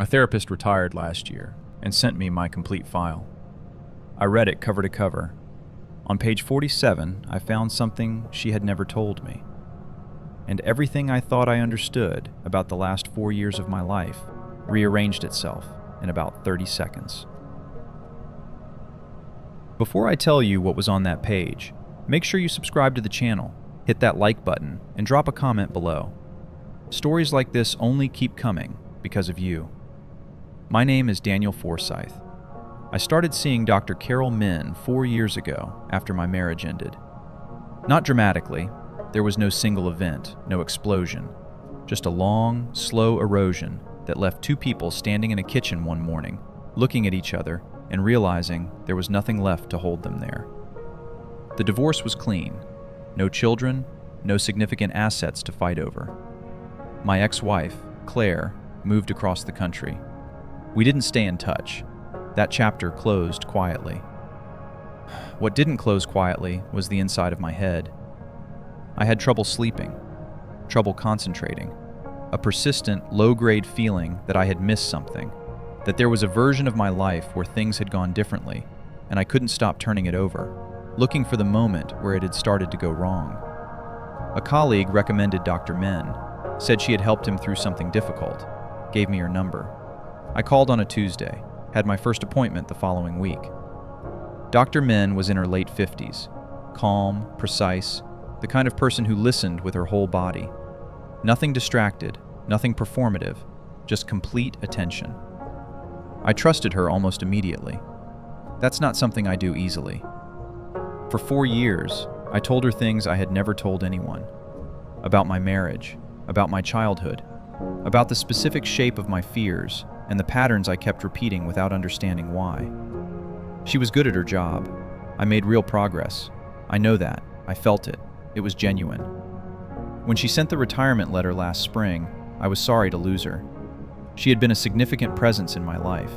My therapist retired last year and sent me my complete file. I read it cover to cover. On page 47, I found something she had never told me. And everything I thought I understood about the last 4 years of my life rearranged itself in about 30 seconds. Before I tell you what was on that page, make sure you subscribe to the channel, hit that like button, and drop a comment below. Stories like this only keep coming because of you. My name is Daniel Forsyth. I started seeing Dr. Carol Min 4 years ago after my marriage ended. Not dramatically, there was no single event, no explosion, just a long, slow erosion that left two people standing in a kitchen one morning, looking at each other and realizing there was nothing left to hold them there. The divorce was clean. No children, no significant assets to fight over. My ex-wife, Claire, moved across the country. We didn't stay in touch. That chapter closed quietly. What didn't close quietly was the inside of my head. I had trouble sleeping, trouble concentrating, a persistent, low-grade feeling that I had missed something, that there was a version of my life where things had gone differently, and I couldn't stop turning it over, looking for the moment where it had started to go wrong. A colleague recommended Dr. Min, said she had helped him through something difficult, gave me her number. I called on a Tuesday, had my first appointment the following week. Dr. Min was in her late 50s, calm, precise, the kind of person who listened with her whole body. Nothing distracted, nothing performative, just complete attention. I trusted her almost immediately. That's not something I do easily. For 4 years, I told her things I had never told anyone. About my marriage, about my childhood, about the specific shape of my fears and the patterns I kept repeating without understanding why. She was good at her job. I made real progress. I know that. I felt it. It was genuine. When she sent the retirement letter last spring, I was sorry to lose her. She had been a significant presence in my life.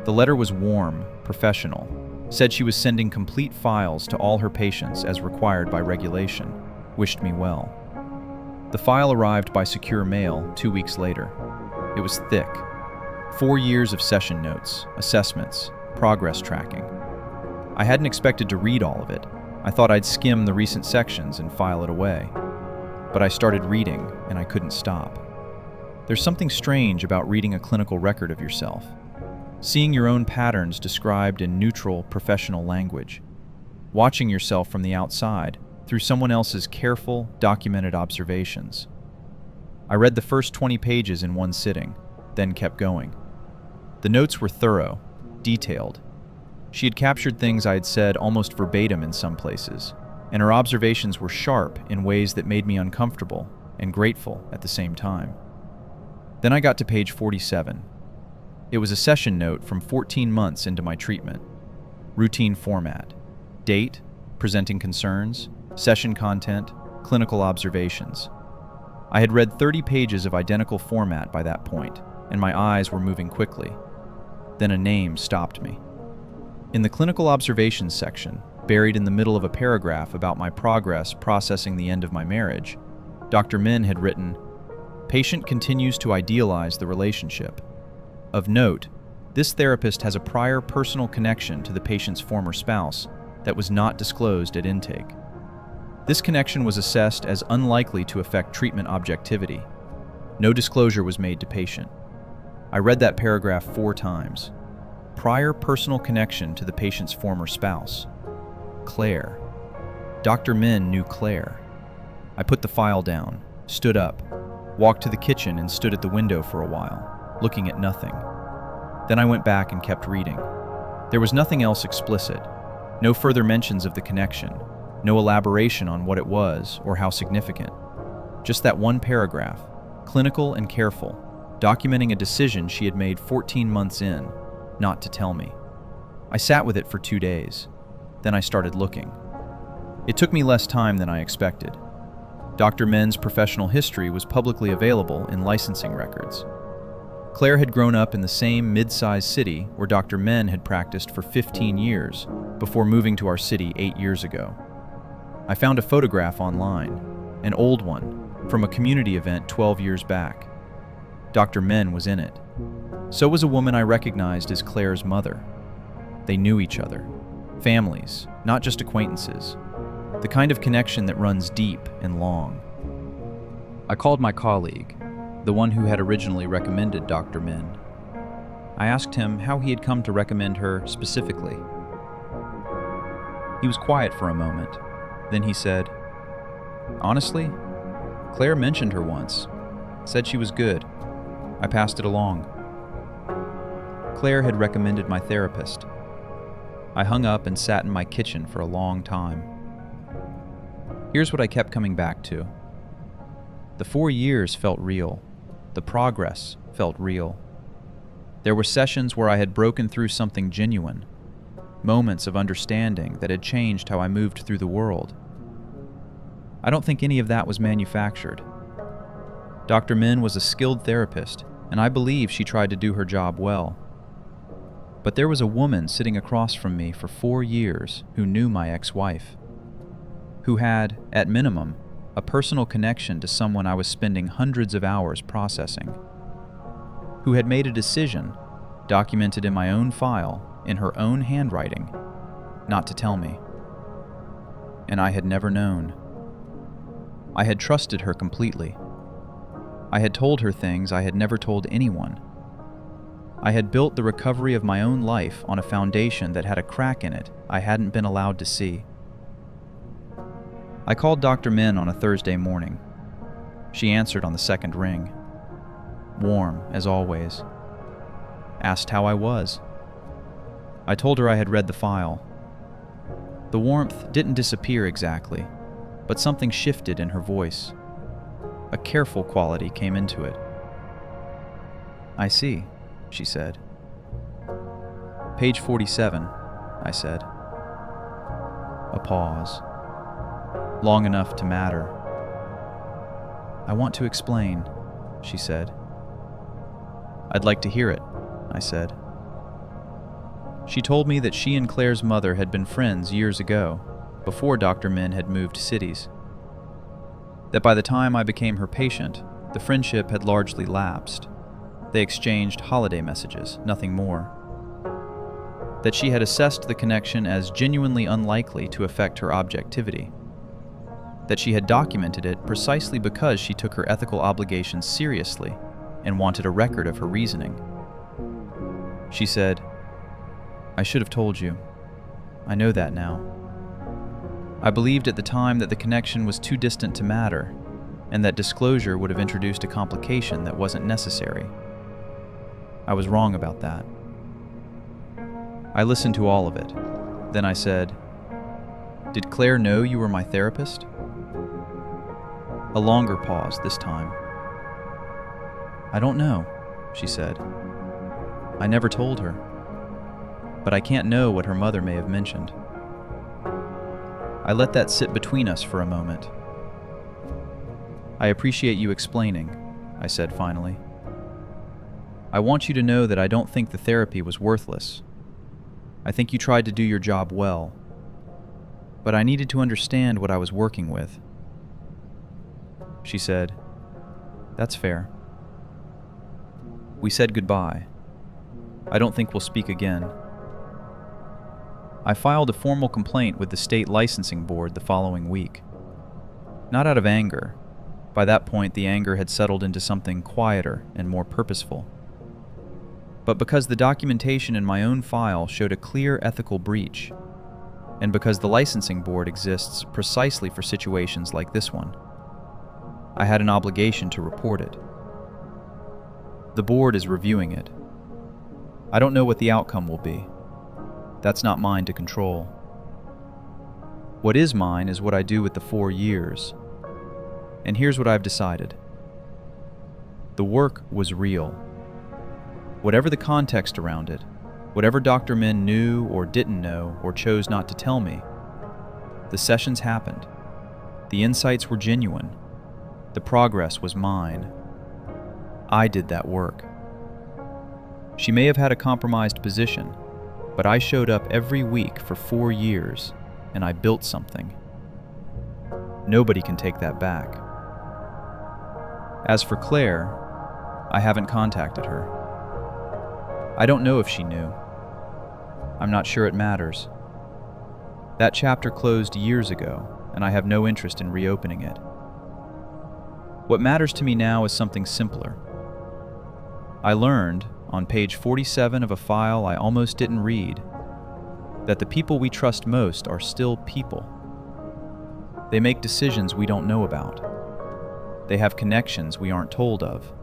The letter was warm, professional, said she was sending complete files to all her patients as required by regulation, wished me well. The file arrived by secure mail 2 weeks later. It was thick. 4 years of session notes, assessments, progress tracking. I hadn't expected to read all of it. I thought I'd skim the recent sections and file it away. But I started reading, and I couldn't stop. There's something strange about reading a clinical record of yourself. Seeing your own patterns described in neutral, professional language. Watching yourself from the outside, through someone else's careful, documented observations. I read the first 20 pages in one sitting, then kept going. The notes were thorough, detailed. She had captured things I had said almost verbatim in some places, and her observations were sharp in ways that made me uncomfortable and grateful at the same time. Then I got to page 47. It was a session note from 14 months into my treatment. Routine format. Date, presenting concerns, session content, clinical observations. I had read 30 pages of identical format by that point, and my eyes were moving quickly. Then a name stopped me. In the clinical observations section, buried in the middle of a paragraph about my progress processing the end of my marriage, Dr. Min had written, "Patient continues to idealize the relationship. Of note, this therapist has a prior personal connection to the patient's former spouse that was not disclosed at intake. This connection was assessed as unlikely to affect treatment objectivity. No disclosure was made to patient." I read that paragraph 4 times. Prior personal connection to the patient's former spouse. Claire. Dr. Min knew Claire. I put the file down, stood up, walked to the kitchen and stood at the window for a while, looking at nothing. Then I went back and kept reading. There was nothing else explicit, no further mentions of the connection, no elaboration on what it was or how significant. Just that one paragraph, clinical and careful, documenting a decision she had made 14 months in, not to tell me. I sat with it for 2 days. Then I started looking. It took me less time than I expected. Dr. Min's professional history was publicly available in licensing records. Claire had grown up in the same mid-sized city where Dr. Min had practiced for 15 years before moving to our city 8 years ago. I found a photograph online, an old one, from a community event 12 years back. Dr. Min was in it. So was a woman I recognized as Claire's mother. They knew each other. Families, not just acquaintances. The kind of connection that runs deep and long. I called my colleague, the one who had originally recommended Dr. Min. I asked him how he had come to recommend her specifically. He was quiet for a moment. Then he said, "Honestly, Claire mentioned her once. Said she was good. I passed it along." Claire had recommended my therapist. I hung up and sat in my kitchen for a long time. Here's what I kept coming back to. The 4 years felt real. The progress felt real. There were sessions where I had broken through something genuine, moments of understanding that had changed how I moved through the world. I don't think any of that was manufactured. Dr. Min was a skilled therapist, and I believe she tried to do her job well. But there was a woman sitting across from me for 4 years who knew my ex-wife, who had, at minimum, a personal connection to someone I was spending hundreds of hours processing, who had made a decision, documented in my own file, in her own handwriting, not to tell me. And I had never known. I had trusted her completely. I had told her things I had never told anyone. I had built the recovery of my own life on a foundation that had a crack in it I hadn't been allowed to see. I called Dr. Min on a Thursday morning. She answered on the second ring. Warm, as always. Asked how I was. I told her I had read the file. The warmth didn't disappear exactly, but something shifted in her voice. A careful quality came into it. "I see," she said. "Page 47, I said. A pause. Long enough to matter. "I want to explain," she said. "I'd like to hear it," I said. She told me that she and Claire's mother had been friends years ago, before Dr. Min had moved cities. That by the time I became her patient, the friendship had largely lapsed. They exchanged holiday messages, nothing more. That she had assessed the connection as genuinely unlikely to affect her objectivity. That she had documented it precisely because she took her ethical obligations seriously and wanted a record of her reasoning. She said, "I should have told you. I know that now. I believed at the time that the connection was too distant to matter, and that disclosure would have introduced a complication that wasn't necessary. I was wrong about that." I listened to all of it. Then I said, "Did Claire know you were my therapist?" A longer pause this time. "I don't know," she said. "I never told her. But I can't know what her mother may have mentioned." I let that sit between us for a moment. "I appreciate you explaining," I said finally. "I want you to know that I don't think the therapy was worthless. I think you tried to do your job well. But I needed to understand what I was working with." She said, "That's fair." We said goodbye. I don't think we'll speak again. I filed a formal complaint with the state licensing board the following week. Not out of anger. By that point, the anger had settled into something quieter and more purposeful. But because the documentation in my own file showed a clear ethical breach, and because the licensing board exists precisely for situations like this one, I had an obligation to report it. The board is reviewing it. I don't know what the outcome will be. That's not mine to control. What is mine is what I do with the 4 years. And here's what I've decided. The work was real. Whatever the context around it, whatever Dr. Min knew or didn't know or chose not to tell me, the sessions happened. The insights were genuine. The progress was mine. I did that work. She may have had a compromised position, but I showed up every week for 4 years, and I built something. Nobody can take that back. As for Claire, I haven't contacted her. I don't know if she knew. I'm not sure it matters. That chapter closed years ago, and I have no interest in reopening it. What matters to me now is something simpler. I learned, on page 47 of a file I almost didn't read, that the people we trust most are still people. They make decisions we don't know about. They have connections we aren't told of.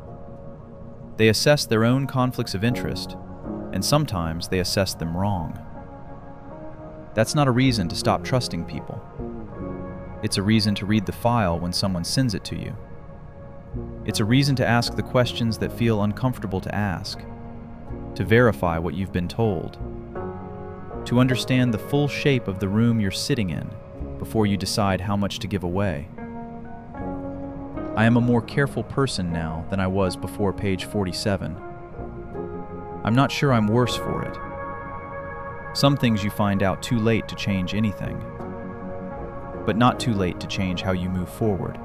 They assess their own conflicts of interest, and sometimes they assess them wrong. That's not a reason to stop trusting people. It's a reason to read the file when someone sends it to you. It's a reason to ask the questions that feel uncomfortable to ask, to verify what you've been told, to understand the full shape of the room you're sitting in before you decide how much to give away. I am a more careful person now than I was before page 47. I'm not sure I'm worse for it. Some things you find out too late to change anything, but not too late to change how you move forward.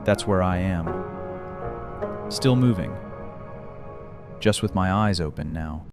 That's where I am. Still moving, just with my eyes open now.